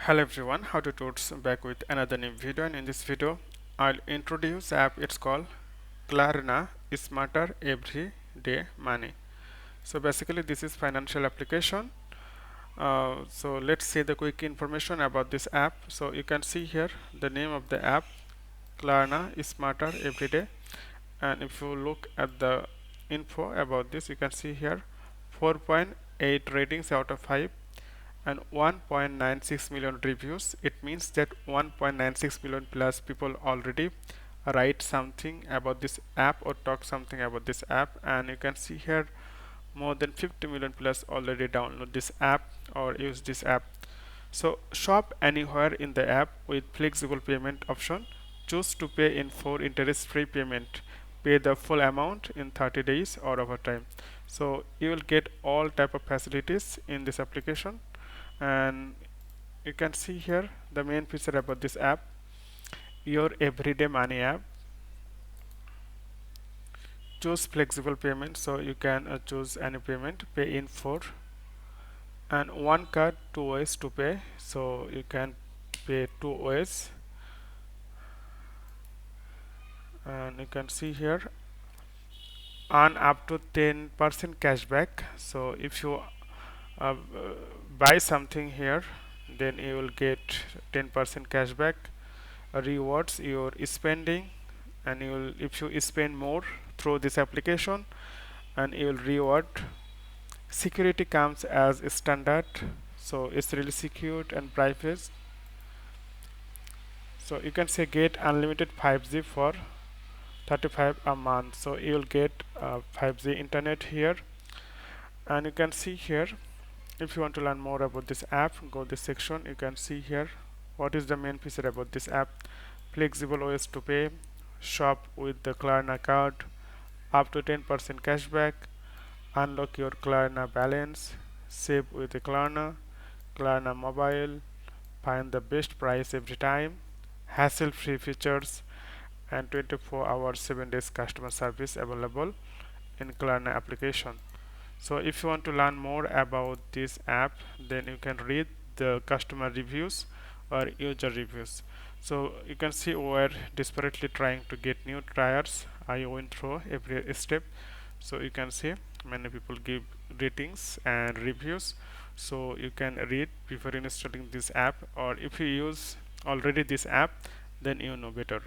Hello everyone, how to tools back with another new video, and in this video I'll introduce app. It's called Klarna Smarter Everyday Money. So basically this is financial application. So let's see the quick information about this app. So you can see here the name of the app, Klarna Smarter Everyday, and if you look at the info about this, you can see here 4.8 ratings out of 5 and 1.96 million reviews. It means that 1.96 million plus people already write something about this app or talk something about this app, and you can see here more than 50 million plus already download this app or use this app. So shop anywhere in the app with flexible payment option. Choose to pay in 4 interest-free payment. Pay the full amount in 30 days or over time. So you will get all type of facilities in this application, and you can see here the main feature about this app, your everyday money app. Choose flexible payment, so you can choose any payment, pay in 4, and one card, 2 ways to pay, so you can pay 2 ways. And you can see here earn up to 10% cashback. So if you uh, buy something here, then you will get 10% cashback. Rewards your spending, and you will, if you spend more through this application, and you will reward. Security comes as a standard, so it's really secure and private. So you can say get unlimited 5G for 35 a month, so you'll get 5G internet here. And you can see here, if you want to learn more about this app, go this section. You can see here what is the main feature about this app: flexible ways to pay, shop with the Klarna card, up to 10% cashback, unlock your Klarna balance, save with the Klarna, Klarna mobile, find the best price every time, hassle-free features, and 24 hours 7 days customer service available in Klarna application. So if you want to learn more about this app, then you can read the customer reviews or user reviews. So you can see we're desperately trying to get new triers. I went through every step, so you can see many people give ratings and reviews, so you can read before installing this app, or if you use already this app, then you know better.